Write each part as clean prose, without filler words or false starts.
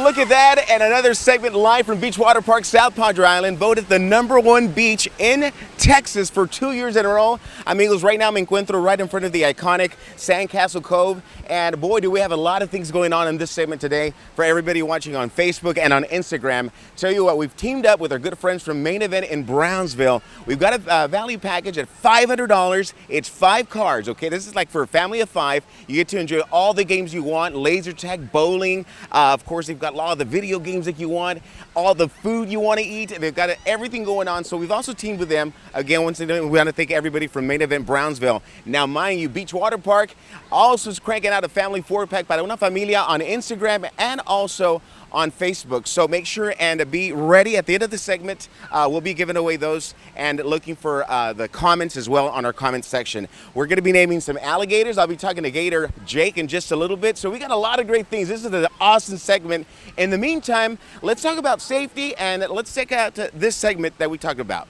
look at that, and another segment live from Beach Waterpark, South Padre Island, voted the #1 beach in Texas for 2 years in a row. Amigos, right now me encuentro right in front of the iconic Sandcastle Cove, and boy, do we have a lot of things going on in this segment today for everybody watching on Facebook and on Instagram. Tell you what, we've teamed up with our good friends from Main Event in Brownsville. We've got a value package at $500. It's 5 cards, okay? This is like for a family of 5. You get to enjoy all the games you want, laser tag, bowling. Of course, they've got a lot of the video games that you want, all the food you want to eat. They've got everything going on. So we've also teamed with them. Again, once again, we want to thank everybody from Main Event Brownsville. Now, mind you, Beach Waterpark also is cranking out a family 4-pack para una familia on Instagram and also on Facebook. So make sure and be ready at the end of the segment. We'll be giving away those and looking for the comments as well on our comment section. We're going to be naming some alligators. I'll be talking to Gator Jake in just a little bit. So we got a lot of great things. This is an awesome segment. In the meantime, let's talk about safety and let's check out this segment that we talked about.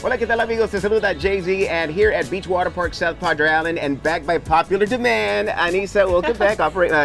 Hola, ¿qué tal amigos? Te saluda Jay-Z, and here at Beach Waterpark, South Padre Island, and back by popular demand, Anissa, welcome back,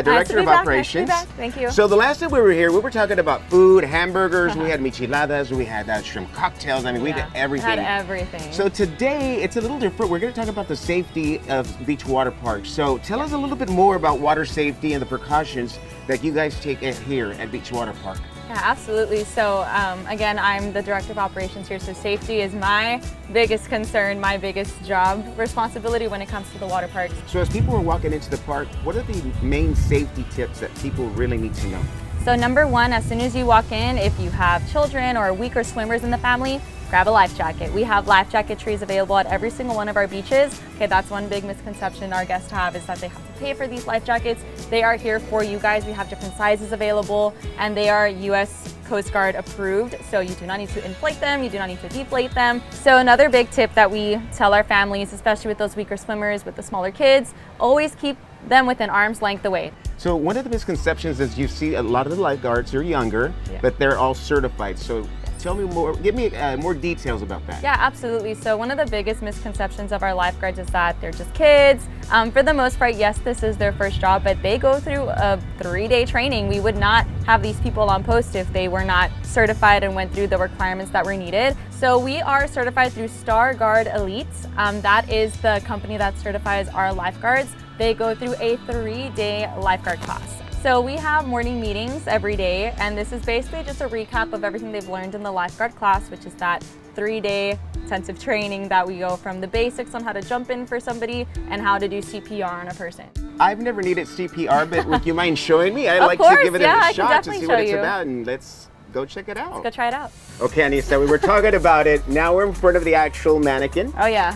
Director of Operations. Nice to be back. Thank you. So the last time we were here, we were talking about food, hamburgers, we had micheladas, we had shrimp cocktails, I mean, we had everything. Had everything. So today, it's a little different. We're going to talk about the safety of Beach Waterpark. So tell us a little bit more about water safety and the precautions that you guys take here at Beach Waterpark. Yeah, absolutely. So again, I'm the Director of Operations here, so safety is my biggest concern, my biggest job responsibility when it comes to the water parks. So as people are walking into the park, what are the main safety tips that people really need to know? So #1, as soon as you walk in, if you have children or weaker swimmers in the family, grab a life jacket. We have life jacket trees available at every single one of our beaches. Okay, that's one big misconception our guests have, is that they have to pay for these life jackets. They are here for you guys. We have different sizes available, and they are U.S. Coast Guard approved, so you do not need to inflate them, you do not need to deflate them. So another big tip that we tell our families, especially with those weaker swimmers, with the smaller kids, always keep them within arm's length away. So one of the misconceptions is you see a lot of the lifeguards are younger, but they're all certified. So tell me more, give me more details about that. Yeah, absolutely. So one of the biggest misconceptions of our lifeguards is that they're just kids. For the most part, yes, this is their first job, but they go through a 3-day training. We would not have these people on post if they were not certified and went through the requirements that were needed. So we are certified through Star Guard Elites. That is the company that certifies our lifeguards. They go through a 3-day lifeguard class. So we have morning meetings every day, and this is basically just a recap of everything they've learned in the lifeguard class, which is that 3-day intensive training that we go from the basics on how to jump in for somebody and how to do CPR on a person. I've never needed CPR, but would you mind showing me? I'd like course, to give it a shot to see what it's you. about, and let's go check it out. Let's go try it out. Okay, Anissa, we were talking about it. Now we're in front of the actual mannequin. Oh yeah.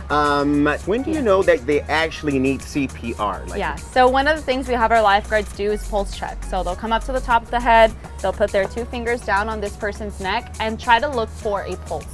When do you know that they actually need CPR? Yeah, so one of the things we have our lifeguards do is pulse check. So they'll come up to the top of the head, they'll put their 2 fingers down on this person's neck and try to look for a pulse.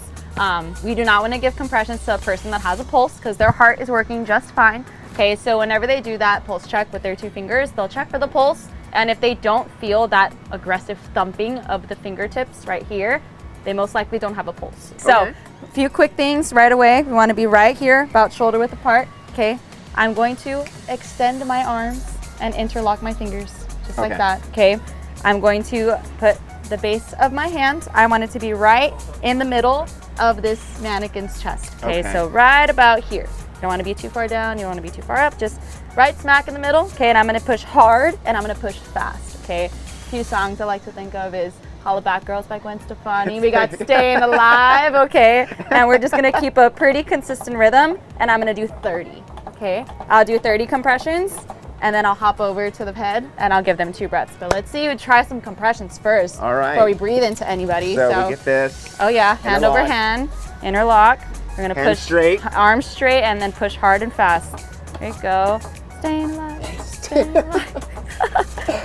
We do not want to give compressions to a person that has a pulse because their heart is working just fine. Okay, so whenever they do that pulse check with their 2 fingers, they'll check for the pulse. And if they don't feel that aggressive thumping of the fingertips right here, they most likely don't have a pulse. So a few quick things right away. We want to be right here, about shoulder width apart. Okay, I'm going to extend my arms and interlock my fingers, just like that. Okay, I'm going to put the base of my hand, I want it to be right in the middle of this mannequin's chest. Okay, so right about here. You don't want to be too far down, you don't want to be too far up, just right smack in the middle. Okay, and I'm going to push hard and I'm going to push fast. Okay, a few songs I like to think of is Holla Back Girls by Gwen Stefani. We got Staying Alive, okay? And we're just gonna keep a pretty consistent rhythm, and I'm gonna do 30, okay? I'll do 30 compressions, and then I'll hop over to the head, and I'll give them 2 breaths. But let's see, we try some compressions first. All right. Before we breathe into anybody. So we get this. Oh yeah, hand over hand, interlock. We're gonna push straight, arms straight, and then push hard and fast. There you go. Staying alive, staying alive.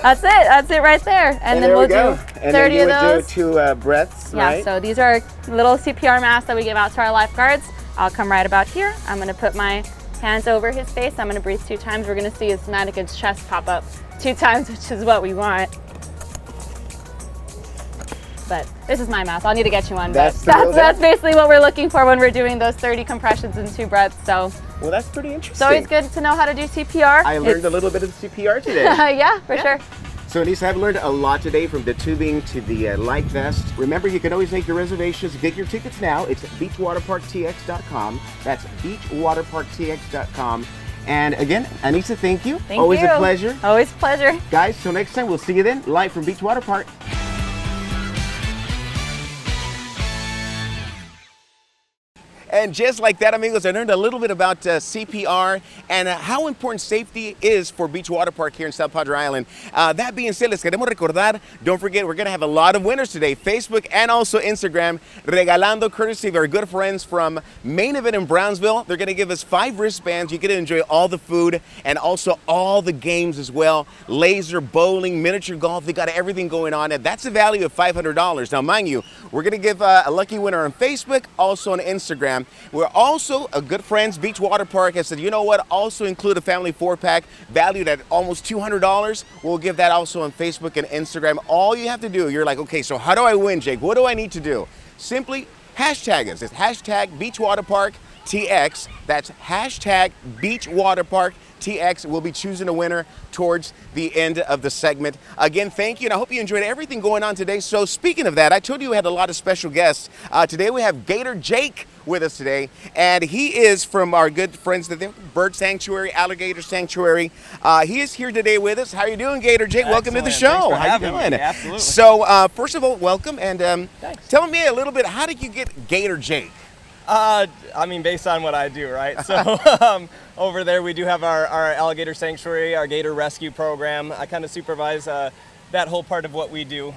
That's it right there. And then we'll do 30 of those. Do 2 breaths, right? Yeah, so these are little CPR masks that we give out to our lifeguards. I'll come right about here. I'm gonna put my hands over his face. I'm gonna breathe 2 times. We're gonna see his mannequin's chest pop up 2 times, which is what we want. but this is my math. I'll need to get you one. That's That's basically what we're looking for when we're doing those 30 compressions in 2 breaths. So well, that's pretty interesting. it's always good to know how to do CPR. I learned a little bit of CPR today. Yeah, for sure. So Anissa, I've learned a lot today, from the tubing to the life vest. Remember, you can always make your reservations. Get your tickets now. It's beachwaterparktx.com. That's beachwaterparktx.com. And again, Anissa, thank you. Thank Always you. a pleasure. Always a pleasure. Guys, till next time, we'll see you then. Live from Beach Waterpark. And just like that, amigos, I learned a little bit about CPR and how important safety is for Beach Waterpark here in South Padre Island. That being said, les queremos recordar, don't forget, we're going to have a lot of winners today, Facebook and also Instagram, regalando courtesy of our good friends from Main Event in Brownsville. They're going to give us 5 wristbands. You get to enjoy all the food and also all the games as well. Laser, bowling, miniature golf, they got everything going on. And that's a value of $500. Now, mind you, we're going to give a lucky winner on Facebook, also on Instagram. We're also good friends. Beach Waterpark has said, you know what, also include a family 4-pack valued at almost $200. We'll give that also on Facebook and Instagram. All you have to do, you're like, okay, so how do I win, Jake? What do I need to do? Simply hashtag us. It's hashtag Beach Waterpark TX. That's hashtag Beach Waterpark TX. We'll be choosing a winner towards the end of the segment. Again, thank you, and I hope you enjoyed everything going on today. So speaking of that, I told you we had a lot of special guests. Today we have Gator Jake with us today, and he is from our good friends, the Bird Sanctuary, Alligator Sanctuary. He is here today with us. How are you doing, Gator Jake? Excellent. Welcome to the show. How you doing? Absolutely. So first of all, welcome, and Thanks. tell me a little bit, how did you get Gator Jake? I mean, based on what I do, right? So over there we do have our Alligator Sanctuary, our Gator Rescue Program. I kind of supervise that whole part of what we do.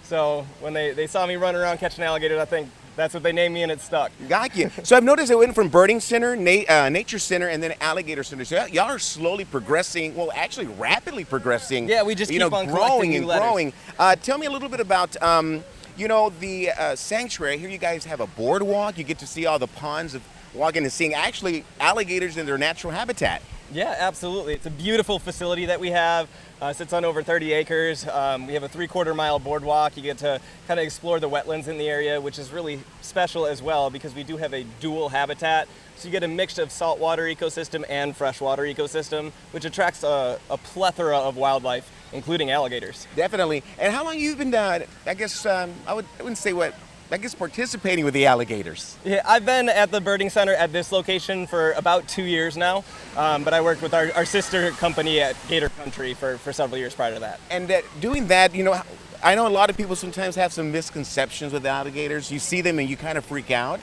So when they saw me running around catching alligators, I think that's what they named me, and it stuck. Got you. So I've noticed it went from Birding Center, Nature Center, and then Alligator Center. So y'all are slowly progressing, well, actually rapidly progressing. Yeah, we just keep on growing and new growing. Tell me a little bit about you know, the sanctuary. I hear you guys have a boardwalk. You get to see all the ponds of walking and seeing actually alligators in their natural habitat. Yeah, absolutely. It's a beautiful facility that we have. Sits on over 30 acres. We have a 3/4 mile boardwalk. You get to kind of explore the wetlands in the area, which is really special as well because we do have a dual habitat. So you get a mix of saltwater ecosystem and freshwater ecosystem, which attracts a plethora of wildlife, including alligators. Definitely. And how long you've been, I guess, I wouldn't say what, I guess participating with the alligators? Yeah, I've been at the birding center at this location for about 2 years now, but I worked with our sister company at Gator Country for several years prior to that. And doing that, you know, I know a lot of people sometimes have some misconceptions with alligators. You see them and you kind of freak out.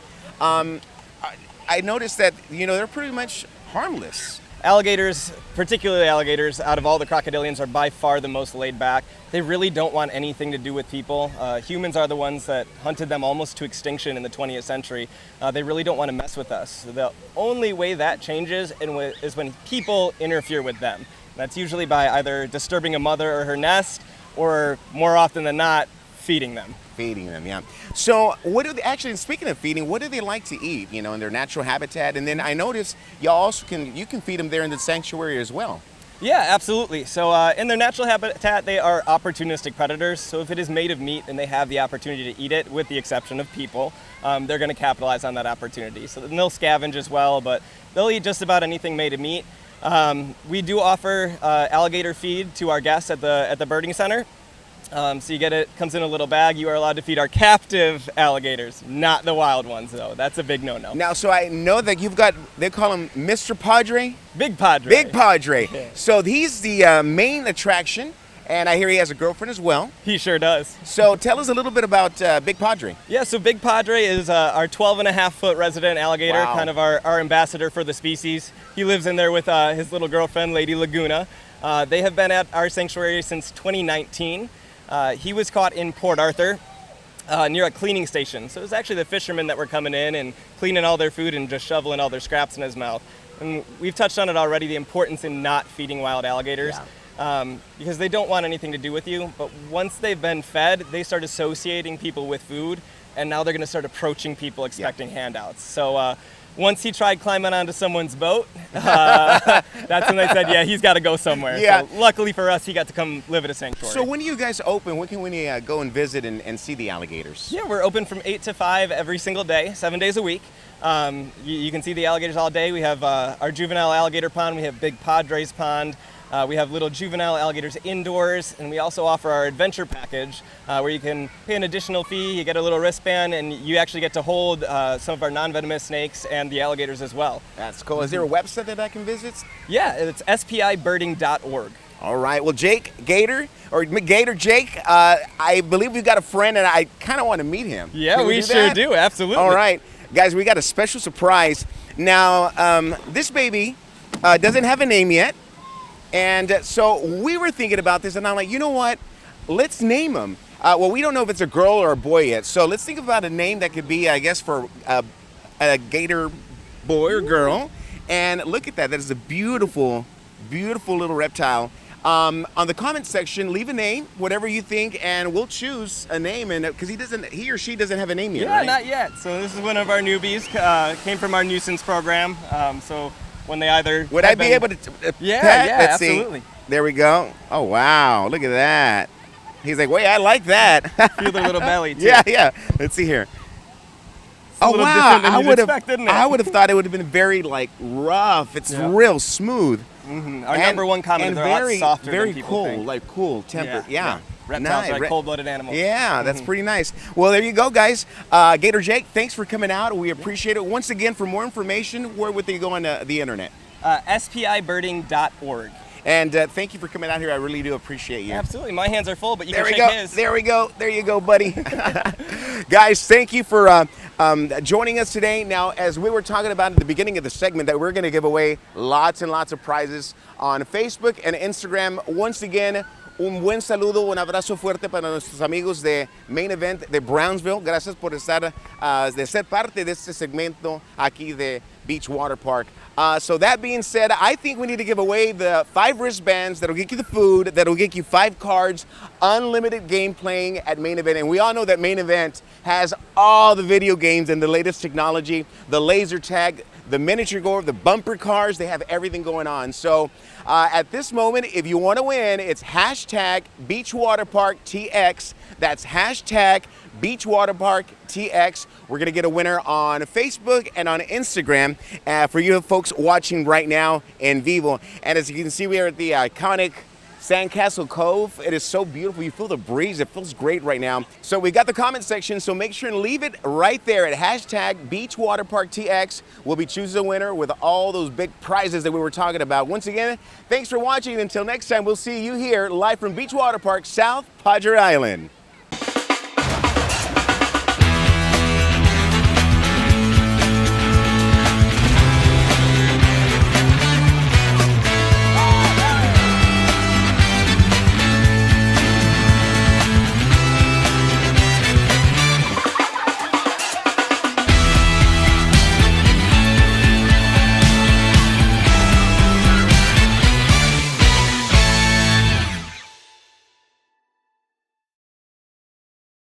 I noticed that, you know, they're pretty much harmless. Alligators, particularly alligators, out of all the crocodilians are by far the most laid back. They really don't want anything to do with people. Humans are the ones that hunted them almost to extinction in the 20th century. They really don't want to mess with us. The only way that changes is when people interfere with them. That's usually by either disturbing a mother or her nest, or more often than not, feeding them. Feeding them, yeah. So what do they, actually, speaking of feeding, what do they like to eat, you know, in their natural habitat? And then I noticed y'all also you can feed them there in the sanctuary as well. Yeah, absolutely. So in their natural habitat, they are opportunistic predators. So if it is made of meat and they have the opportunity to eat it, with the exception of people, they're going to capitalize on that opportunity. So they'll scavenge as well, but they'll eat just about anything made of meat. We do offer alligator feed to our guests at the birding center. So you get it, comes in a little bag. You are allowed to feed our captive alligators, not the wild ones though. That's a big no-no. Now, so I know that you've got, they call him Mr. Padre? Big Padre. Big Padre. Yeah. So he's the main attraction, and I hear he has a girlfriend as well. He sure does. So tell us a little bit about Big Padre. Yeah, so Big Padre is our 12.5-foot resident alligator, Wow. kind of our ambassador for the species. He lives in there with his little girlfriend, Lady Laguna. They have been at our sanctuary since 2019. He was caught in Port Arthur near a cleaning station. So it was actually the fishermen that were coming in and cleaning all their food and just shoveling all their scraps in his mouth. And we've touched on it already, the importance in not feeding wild alligators. Yeah. Because they don't want anything to do with you. But once they've been fed, they start associating people with food, and now they're going to start approaching people expecting handouts. So once he tried climbing onto someone's boat, That's when they said, yeah, he's got to go somewhere. Yeah. So luckily for us, he got to come live at a sanctuary. So when do you guys open? When can we go and visit and see the alligators? Yeah, we're open from 8 to 5 every single day, 7 days a week. You can see the alligators all day. We have our juvenile alligator pond. We have Big Padre's pond. We have little juvenile alligators indoors, and we also offer our adventure package where you can pay an additional fee, you get a little wristband, and you actually get to hold some of our non-venomous snakes and the alligators as well. That's cool. Is there a website that I can visit? Yeah, it's spibirding.org. All right. Well, Gator Jake, I believe we've got a friend, and I kind of want to meet him. Yeah, Can we do sure that? do, absolutely. All right. Guys, we got a special surprise. Now, this baby doesn't have a name yet. And so we were thinking about this, and I'm like, you know what? Let's name him. Well, we don't know if it's a girl or a boy yet. So let's think about a name that could be, I guess, for a gator boy or girl. And look at that. That is a beautiful, beautiful little reptile. On the comment section, leave a name, whatever you think, and we'll choose a name. And because he or she doesn't have a name yet, Yeah, right? not yet. So this is one of our newbies, came from our nuisance program. So when they either Would I be able to? Yeah, pet? yeah, Let's absolutely. See. There we go. Oh wow, look at that. He's like, wait, I like that. Feel their little belly too. Yeah. Let's see here. A little different than you'd expect, isn't it? I would have thought it would have been very like rough. It's Yeah. real smooth. Mm-hmm. Our number one comment and is they're very, a lot softer very than people cool, think. like cool tempered. Yeah. Reptiles are Nice. like cold-blooded animals. Yeah, that's pretty nice. Well, there you go, guys. Gator Jake, thanks for coming out. We appreciate it. Once again, for more information, where would they go on the internet? spibirding.org. And thank you for coming out here. I really do appreciate you. Absolutely. My hands are full, but you There can we shake go. his. There we go. There you go, buddy. Guys, thank you for joining us today. Now, as we were talking about at the beginning of the segment, that we're going to give away lots and lots of prizes on Facebook and Instagram. Once again, un buen saludo, un abrazo fuerte para nuestros amigos de Main Event de Brownsville. Gracias por estar, de ser parte de este segmento aquí de Beach Waterpark. So that being said, I think we need to give away the 5 wristbands that'll get you the food, that'll get you 5 cards, unlimited game playing at Main Event. And we all know that Main Event has all the video games and the latest technology, the laser tag, the miniature gore, the bumper cars, they have everything going on. So at this moment, if you want to win, it's hashtag Beach Waterpark TX. That's hashtag Beach Waterpark TX. We're going to get a winner on Facebook and on Instagram for you folks watching right now in vivo. And as you can see, we are at the iconic Sandcastle Cove. It is so beautiful. You feel the breeze. It feels great right now. So we got the comment section, so make sure and leave it right there at hashtag Beach Waterpark TX. We'll be choosing a winner with all those big prizes that we were talking about. Once again, thanks for watching. Until next time, we'll see you here live from Beach Waterpark, South Padre Island.